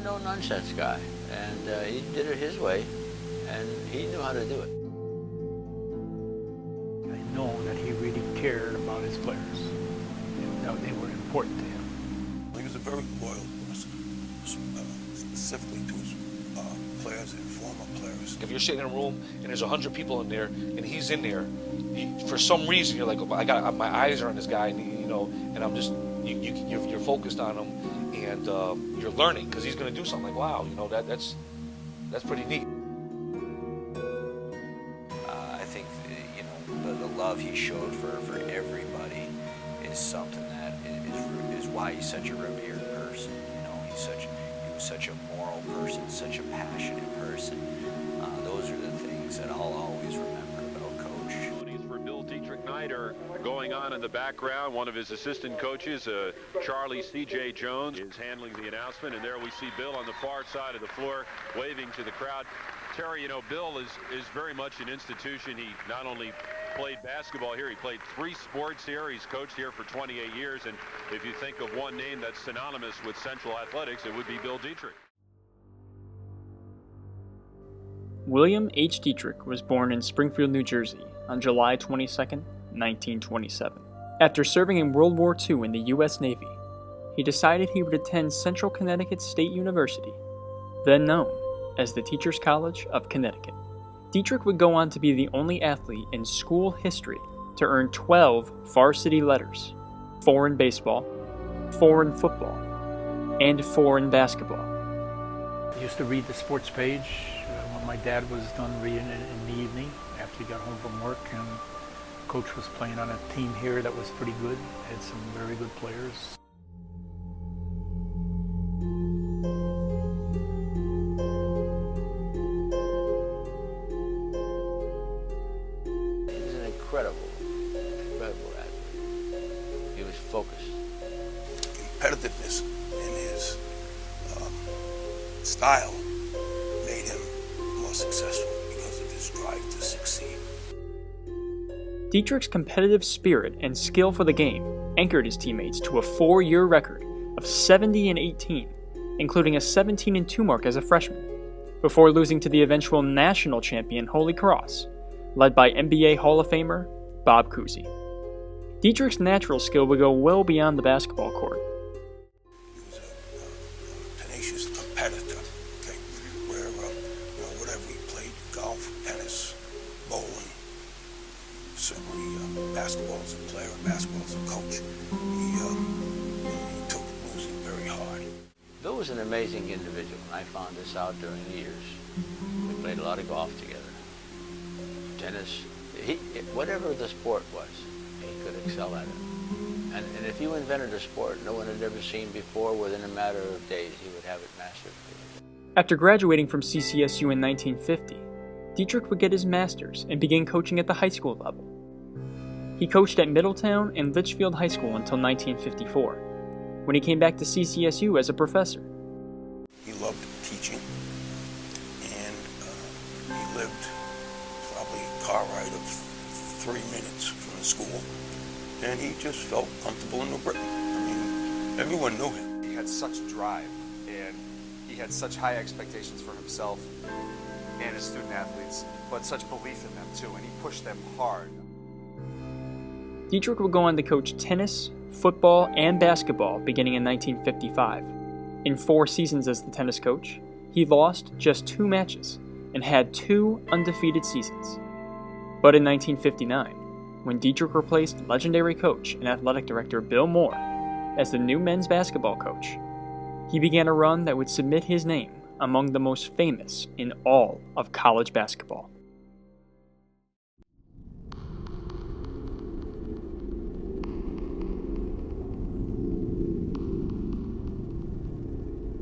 no-nonsense guy, and he did it his way, and he knew how to do it. I know that he really cared about his players, and that they were important to him. He was a very loyal person, specifically to his players and former players. If you're sitting in a room and there's 100 people in there and he's in there, for some reason you're like, oh, my eyes are on this guy, and and I'm just, you're focused on him, and you're learning because he's going to do something. Like, wow, that's pretty neat. I think the love he showed for everybody is something that is why he's such a revered person. He was such a moral person, such a passionate person. Those are the things that I'll always remember about Coach. For Bill Detrick going on in the background. One of his assistant coaches, Charlie C.J. Jones, is handling the announcement, and there we see Bill on the far side of the floor waving to the crowd. Terry, Bill is very much an institution. He not only played basketball here, he played 3 sports here. He's coached here for 28 years, and if you think of one name that's synonymous with Central Athletics, it would be Bill Detrick. William H. Detrick was born in Springfield, New Jersey on July 22, 1927. After serving in World War II in the U.S. Navy, he decided he would attend Central Connecticut State University, then known as the Teachers College of Connecticut. Detrick would go on to be the only athlete in school history to earn 12 varsity letters, 4 in baseball, 4 in football, and 4 in basketball. I used to read the sports page when my dad was done reading it in the evening after he got home from work, and Coach was playing on a team here that was pretty good, had some very good players. He was an incredible athlete. He was focused. Competitiveness in his style made him more successful because of his drive to succeed. Detrick's competitive spirit and skill for the game anchored his teammates to a 4-year record of 70-18, including a 17-2 mark as a freshman, before losing to the eventual national champion Holy Cross, led by NBA Hall of Famer Bob Cousy. Detrick's natural skill would go well beyond the basketball court. He was a tenacious competitor, where whatever he played, golf, tennis, bowling, certainly basketball as a player, basketball as a coach, he took losing very hard. Bill was an amazing individual, and I found this out during the years. We played a lot of golf together, tennis. Whatever the sport was, he could excel at it. And if you invented a sport no one had ever seen before, within a matter of days, he would have it mastered. After graduating from CCSU in 1950, Detrick would get his master's and begin coaching at the high school level. He coached at Middletown and Litchfield High School until 1954, when he came back to CCSU as a professor. He loved teaching, and he lived probably a car ride of 3 minutes from the school, and he just felt comfortable in New Britain. I mean, everyone knew him. He had such drive, and he had such high expectations for himself and his student athletes, but such belief in them too, and he pushed them hard. Detrick would go on to coach tennis, football, and basketball beginning in 1955. In 4 seasons as the tennis coach, he lost just 2 matches and had 2 undefeated seasons. But in 1959, when Detrick replaced legendary coach and athletic director Bill Moore as the new men's basketball coach, he began a run that would submit his name among the most famous in all of college basketball.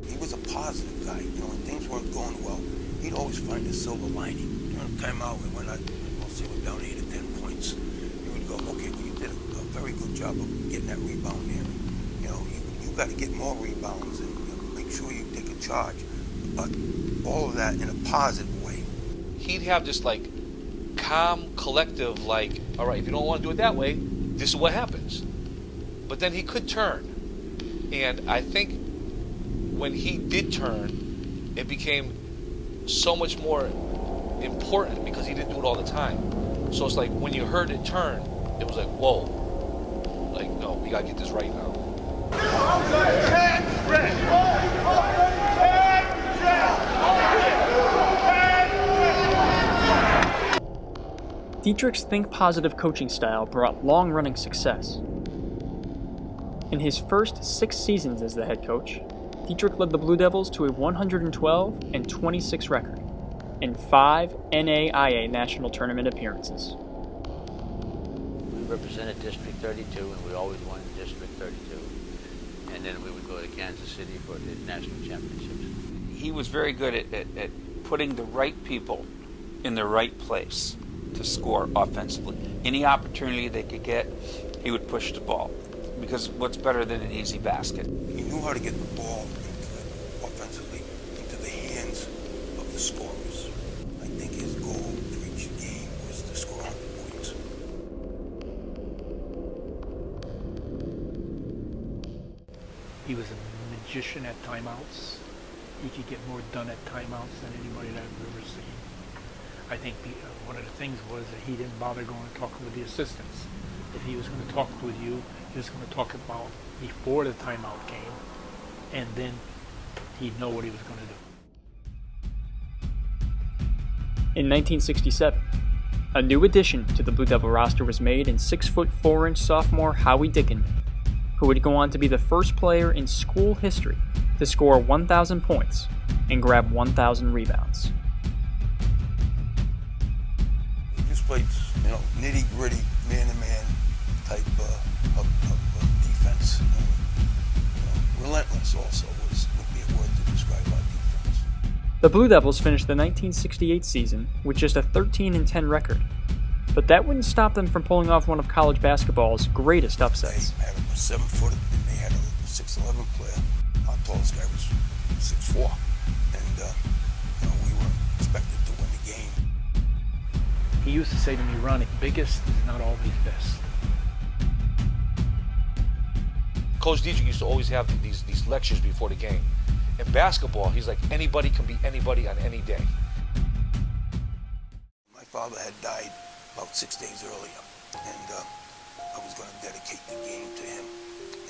He was a positive guy. When things weren't going well, he'd always find a silver lining. During the time out, when we'll say we're down 8 or 10 points, he would go, okay, well, you did a very good job of getting that rebound there. You got to get more rebounds and make sure you take a charge. But all of that in a positive way. He'd have this calm, collective, all right, if you don't want to do it that way, this is what happens. But then he could turn. And I think when he did turn, it became so much more important because he didn't do it all the time. So it's like when you heard it turn, it was like, whoa. Like, no, we gotta get this right now. Detrick's think positive coaching style brought long-running success. In his first 6 seasons as the head coach, Detrick led the Blue Devils to a 112-26 record and 5 NAIA national tournament appearances. We represented District 32, and we always won District 32. And then we would go to Kansas City for the national championships. He was very good at putting the right people in the right place to score offensively. Any opportunity they could get, he would push the ball. Because what's better than an easy basket? He knew how to get the ball offensively into the hands of the scorers. I think his goal for each game was to score 100 points. He was a magician at timeouts. He could get more done at timeouts than anybody that I've ever seen. I think one of the things was that he didn't bother going and talking with the assistants. If he was going to talk with you, he was going to talk about before the timeout came, and then he'd know what he was going to do. In 1967, a new addition to the Blue Devil roster was made in 6'4" sophomore Howie Dickinman, who would go on to be the first player in school history to score 1,000 points and grab 1,000 rebounds. He just played, nitty-gritty, man-to-man type of defense. Relentless also would be a word to describe our defense. The Blue Devils finished the 1968 season with just a 13-10 record, but that wouldn't stop them from pulling off one of college basketball's greatest upsets. They had a 7-footer, and they had a 6'11" player. Our tallest guy was 6'4", and we were expected to win the game. He used to say to me, Ronnie, biggest is not always best. Coach Detrick used to always have these lectures before the game. In basketball, he's like, anybody can be anybody on any day. My father had died about 6 days earlier, and I was going to dedicate the game to him.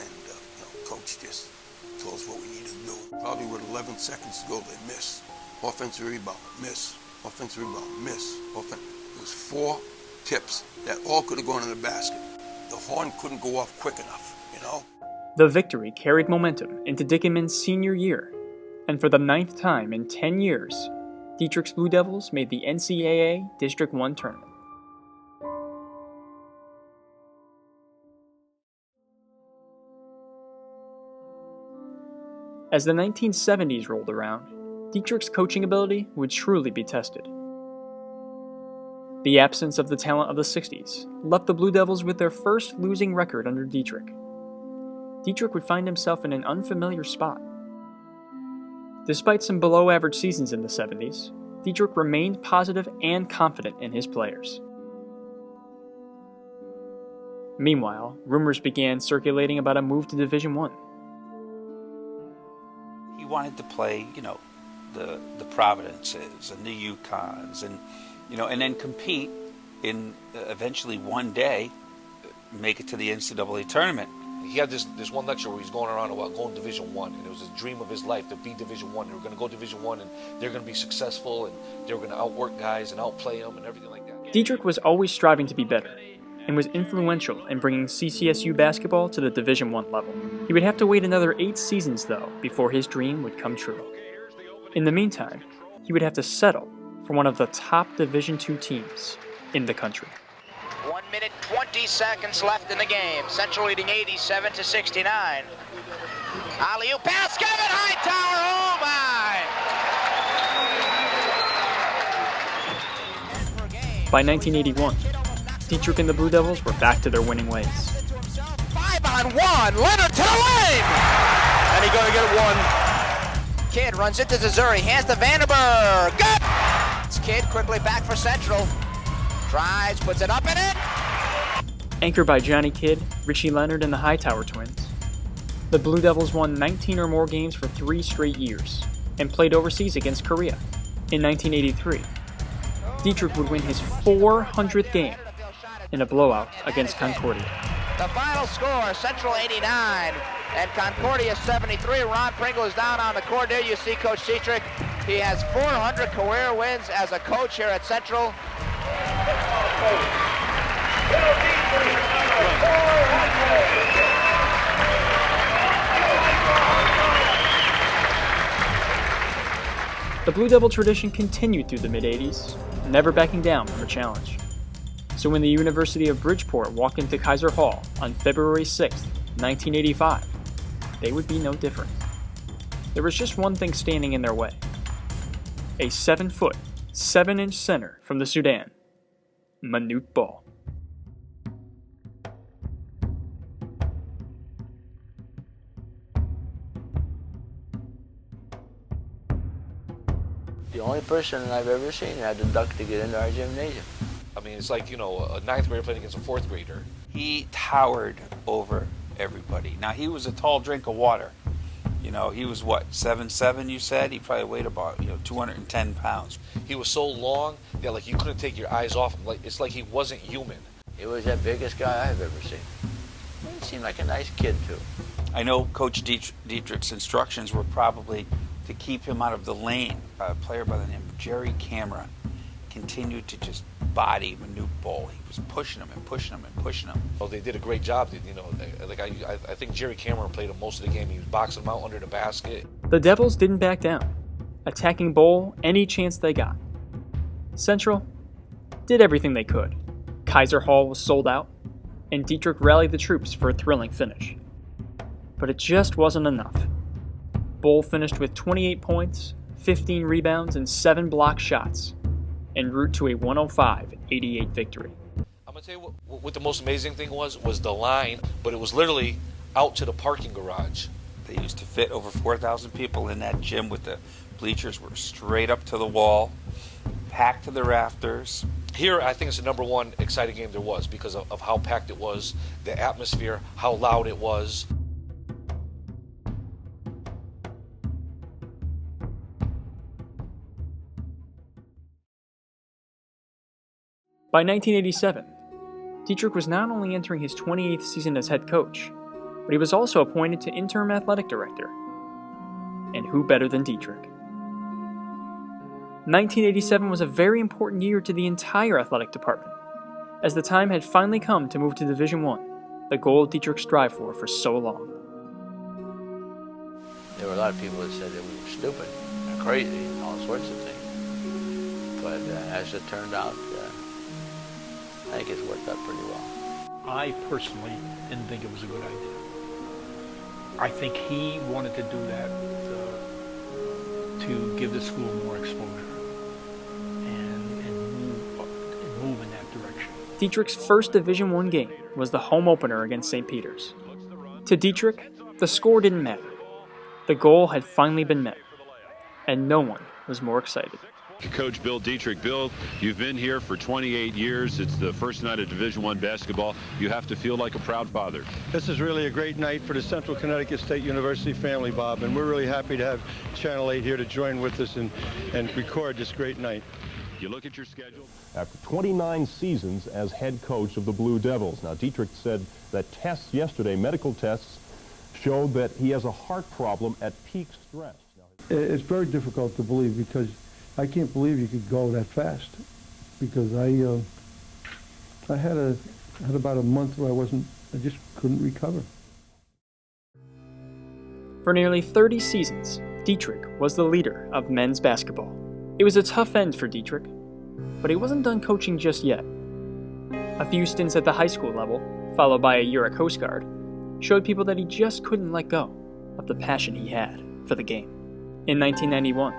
And Coach just told us what we needed to do. Probably with 11 seconds to go, they missed. Offensive rebound, miss. Offensive rebound, miss. It was 4 tips that all could have gone in the basket. The horn couldn't go off quick enough, The victory carried momentum into Dickinman's senior year, and for the 9th time in 10 years, Detrick's Blue Devils made the NCAA District 1 tournament. As the 1970s rolled around, Detrick's coaching ability would truly be tested. The absence of the talent of the 60s left the Blue Devils with their first losing record under Detrick. Detrick would find himself in an unfamiliar spot. Despite some below-average seasons in the 70s, Detrick remained positive and confident in his players. Meanwhile, rumors began circulating about a move to Division I. He wanted to play, the Providences and the UConns, and then compete in eventually one day make it to the NCAA tournament. He had this one lecture where he's going around about going to Division I, and it was a dream of his life to be Division I. They were going to go Division I, and they're going to be successful, and they were going to outwork guys and outplay them and everything like that. Detrick was always striving to be better, and was influential in bringing CCSU basketball to the Division I level. He would have to wait another 8 seasons, though, before his dream would come true. In the meantime, he would have to settle for one of the top Division II teams in the country. 1 minute, 20 seconds left in the game. Central leading 87-69. Alley-oop pass, Kevin Hightower, oh my! By 1981, Detrick and the Blue Devils were back to their winning ways. 5-on-1, Leonard to the lane! And he's going to get it one. Kidd runs into Missouri, hands to Vandenberg. Good! It's Kidd quickly back for Central. Tries, puts it up and in. Anchored by Johnny Kidd, Richie Leonard, and the Hightower twins, The Blue Devils won 19 or more games for 3 straight years and played overseas against Korea. In 1983, Detrick would win his 400th game in a blowout against Concordia. The final score, Central 89 and Concordia 73. Ron Pringle is down on the court. There you see Coach Detrick. He has 400 career wins as a coach here at Central. The Blue Devil tradition continued through the mid-80s, never backing down from a challenge. So when the University of Bridgeport walked into Kaiser Hall on February 6, 1985, they would be no different. There was just one thing standing in their way. A 7-foot, 7-inch center from the Sudan, Manute Bol. The only person I've ever seen had to duck to get into our gymnasium. I mean, it's like, you know, a 9th grader playing against a 4th grader. He towered over everybody. Now, he was a tall drink of water. You know, he was what, 7'7", you said? He probably weighed about, 210 pounds. He was so long that, like, you couldn't take your eyes off him. Like, it's like he wasn't human. He was the biggest guy I've ever seen. He seemed like a nice kid, too. I know Coach Detrick's instructions were probably to keep him out of the lane. A player by the name of Jerry Cameron continued to just body Manute Bol. He was pushing him and pushing him and pushing him. Oh, they did a great job. You know, like I think Jerry Cameron played him most of the game. He was boxing him out under the basket. The Devils didn't back down, attacking Bol any chance they got. Central did everything they could. Kaiser Hall was sold out, and Detrick rallied the troops for a thrilling finish. But it just wasn't enough. Bol finished with 28 points, 15 rebounds, and 7 block shots, en route to a 105-88 victory. I'm going to tell you what the most amazing thing was the line, but it was literally out to the parking garage. They used to fit over 4,000 people in that gym with the bleachers were straight up to the wall, packed to the rafters. Here, I think it's the number one exciting game there was because of how packed it was, the atmosphere, how loud it was. By 1987, Detrick was not only entering his 28th season as head coach, but he was also appointed to interim athletic director. And who better than Detrick? 1987 was a very important year to the entire athletic department, as the time had finally come to move to Division I, the goal Detrick strived for so long. There were a lot of people that said that we were stupid and crazy and all sorts of things. But as it turned out, I think it's worked out pretty well. I personally didn't think it was a good idea. I think he wanted to do that to give the school more exposure and move in that direction. Detrick's first Division I game was the home opener against St. Peter's. To Detrick, the score didn't matter. The goal had finally been met, and no one was more excited. Coach Bill Detrick. Bill, you've been here for 28 years. It's the first night of Division I basketball. You have to feel like a proud father. This is really a great night for the Central Connecticut State University family, Bob, and we're really happy to have Channel 8 here to join with us and record this great night. You look at your schedule. After 29 seasons as head coach of the Blue Devils. Now, Detrick said that tests yesterday, medical tests, showed that he has a heart problem at peak stress. It's very difficult to believe because I can't believe you could go that fast, because I had about a month where I just couldn't recover. For nearly 30 seasons, Detrick was the leader of men's basketball. It was a tough end for Detrick, but he wasn't done coaching just yet. A few stints at the high school level, followed by a year at Coast Guard, showed people that he just couldn't let go of the passion he had for the game. In 1991,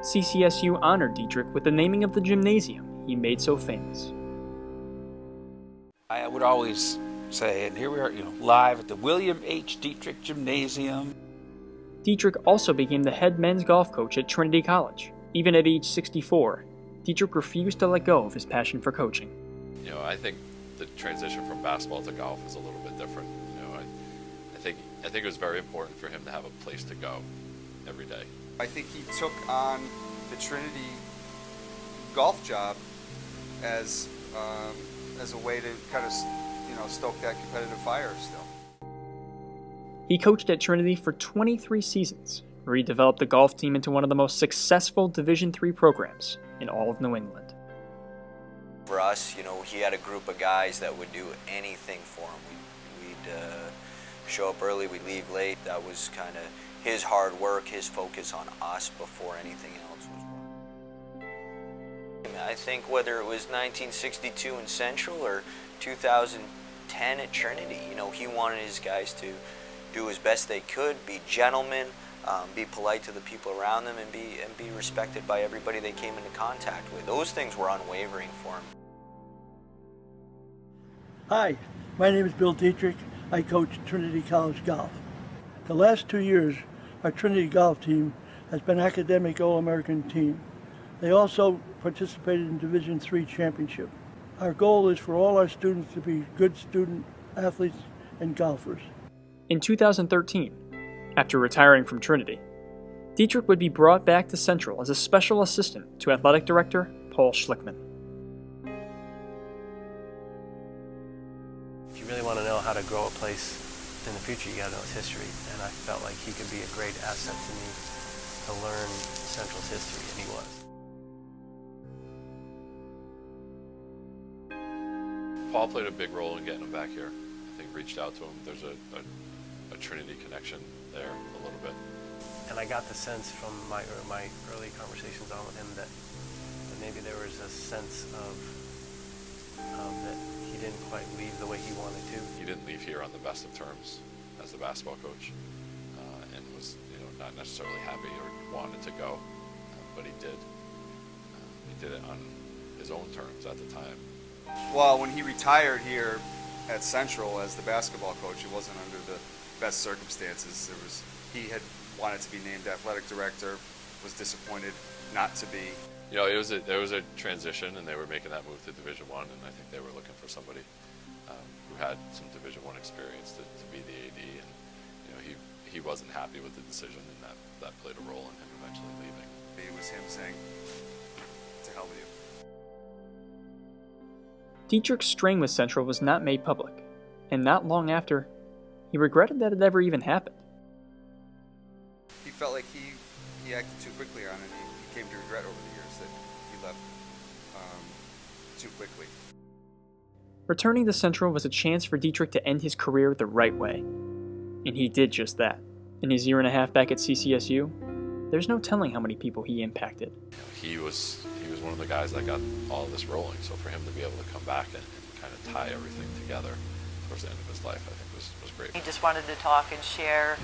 CCSU honored Detrick with the naming of the gymnasium he made so famous. I would always say, and here we are, live at the William H. Detrick Gymnasium. Detrick also became the head men's golf coach at Trinity College. Even at age 64, Detrick refused to let go of his passion for coaching. I think the transition from basketball to golf is a little bit different. I think it was very important for him to have a place to go every day. I think he took on the Trinity golf job as a way to kind of, stoke that competitive fire still. He coached at Trinity for 23 seasons, where he developed the golf team into one of the most successful Division III programs in all of New England. For us, he had a group of guys that would do anything for him. We'd show up early, we'd leave late. That was kind of his hard work, his focus on us before anything else was won. I think whether it was 1962 in Central or 2010 at Trinity, he wanted his guys to do as best they could, be gentlemen, be polite to the people around them, and be respected by everybody they came into contact with. Those things were unwavering for him. Hi, my name is Bill Detrick. I coach Trinity College Golf. The last 2 years, our Trinity golf team has been academic All-American team. They also participated in Division III championship. Our goal is for all our students to be good student athletes and golfers. In 2013, after retiring from Trinity, Detrick would be brought back to Central as a special assistant to athletic director Paul Schlickman. If you really want to know how to grow a place in the future, you got to know its history. And I felt like he could be a great asset to me to learn Central's history, and he was. Paul played a big role in getting him back here. I think reached out to him. There's a Trinity connection there a little bit. And I got the sense from my early conversations on with him that maybe there was a sense of that he didn't quite leave the way he wanted to. He didn't leave here on the best of terms as the basketball coach, and was not necessarily happy or wanted to go, but he did. He did it on his own terms at the time. Well, when he retired here at Central as the basketball coach, it wasn't under the best circumstances. He had wanted to be named athletic director, was disappointed not to be. There was a transition, and they were making that move to Division I, and I think they were looking for somebody who had some Division I experience to be the AD, and he wasn't happy with the decision, and that played a role in him eventually leaving. It was him saying, "To hell with you." Detrick's strain with Central was not made public, and not long after, he regretted that it ever even happened. He felt like he acted too quickly on it. He came to regret over the years that he left too quickly. Returning to Central was a chance for Detrick to end his career the right way, and he did just that. In his year and a half back at CCSU, there's no telling how many people he impacted. He was one of the guys that got all of this rolling, so for him to be able to come back and kind of tie everything together towards the end of his life, I think was great. He just wanted to talk and share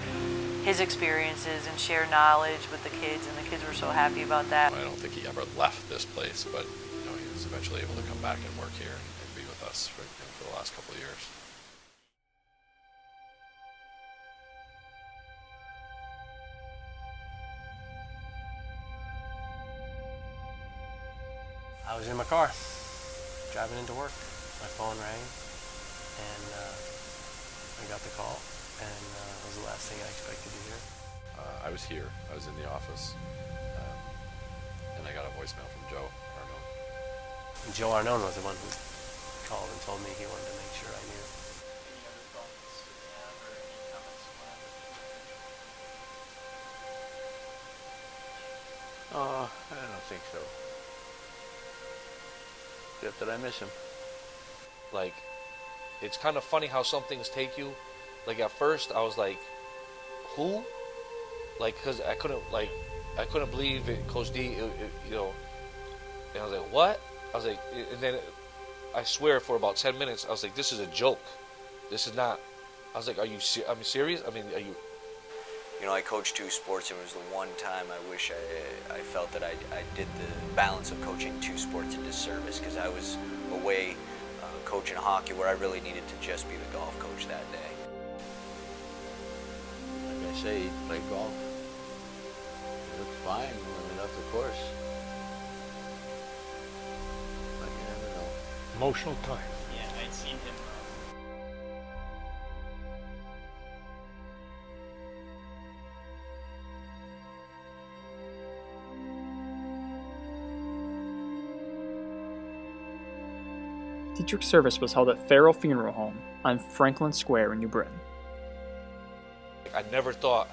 his experiences and share knowledge with the kids, and the kids were so happy about that. I don't think he ever left this place, but he was eventually able to come back and work here and be with us for the last couple of years. I was in my car, driving into work. My phone rang, and I got the call, and it was the last thing I expected to hear. I was here. I was in the office, and I got a voicemail from Joe Arnone. And Joe Arnone was the one who called and told me he wanted to make sure I knew. I don't think so. Except that I miss him. Like, it's kind of funny how some things take you. Like, at first I was like, who? Like, because I couldn't believe it, Coach D, and I was like, what? I was like, and then I swear for about 10 minutes, I was like, this is a joke. This is not. I was like, are you serious? I mean, are you? I coached 2 sports, and it was the one time I wish I felt that I did the balance of coaching 2 sports a disservice, because I was away coaching hockey where I really needed to just be the golf coach that day. Like I say, he played golf. He looked fine when he left the course. But you never know. Emotional time. Yeah, I'd seen him Detrick's service was held at Farrell Funeral Home on Franklin Square in New Britain. I never thought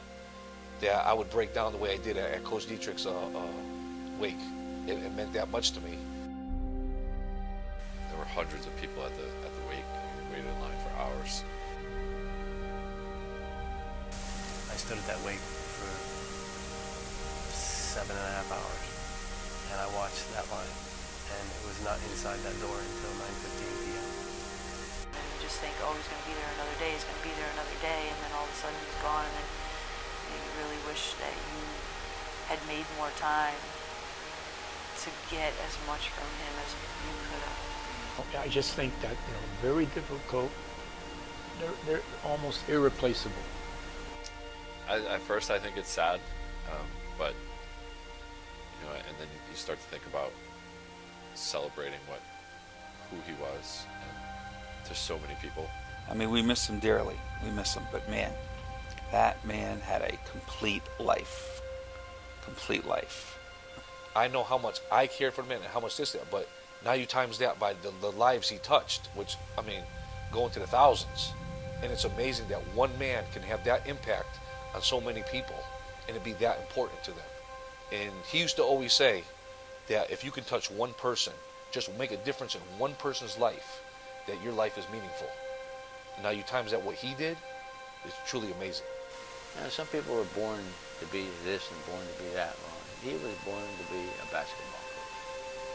that I would break down the way I did at Coach Detrick's wake. It meant that much to me. There were hundreds of people at the wake. We waited in line for hours. I stood at that wake for 7.5 hours, and I watched that line, and it was not inside that door until 9:15 p.m. You just think, oh, he's going to be there another day, he's going to be there another day, and then all of a sudden he's gone, and then you really wish that you had made more time to get as much from him as you could have. I just think that, very difficult. They're almost irreplaceable. At first, I think it's sad, but and then you start to think about celebrating who he was, and to so many people. I mean, we miss him dearly. We miss him, but man, that man had a complete life. Complete life. I know how much I cared for the man and how much this, but now you times that by the lives he touched, which, I mean, going to the thousands. And it's amazing that one man can have that impact on so many people and it be that important to them. And he used to always say that if you can touch one person, just make a difference in one person's life, that your life is meaningful. And now you times that what he did, it's truly amazing. Some people were born to be this and born to be that. Well, he was born to be a basketball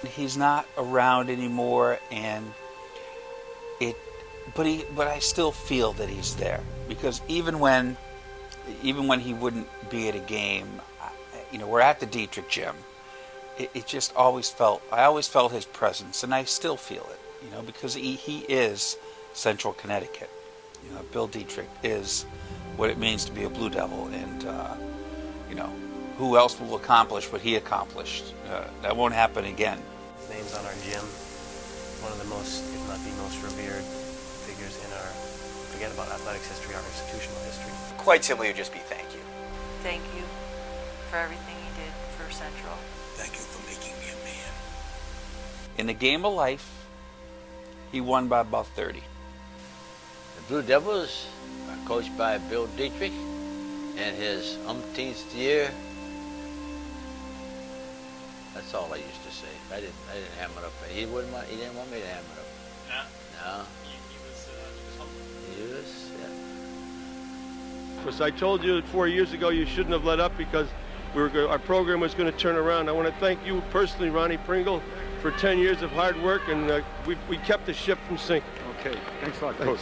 coach. He's not around anymore, and but I still feel that he's there, because even when he wouldn't be at a game, we're at the Detrick Gym. It just always felt, I always felt his presence, and I still feel it, because he is Central Connecticut. Bill Detrick is what it means to be a Blue Devil, and who else will accomplish what he accomplished? That won't happen again. His name's on our gym. One of the most, if not the most revered figures in our, forget about athletics history, our institutional history. Quite simply, it would just be thank you. Thank you for everything you did for Central. Thank you for making me a man. In the game of life, he won by about 30. The Blue Devils are coached by Bill Detrick in his umpteenth year. That's all I used to say. I didn't ham it up. He didn't want me to ham it up. No. He was, yeah. Because I told you 4 years ago you shouldn't have let up, because our program was going to turn around. I want to thank you personally, Ronnie Pringle, for 10 years of hard work, and we kept the ship from sinking. Okay, thanks a lot, Coach.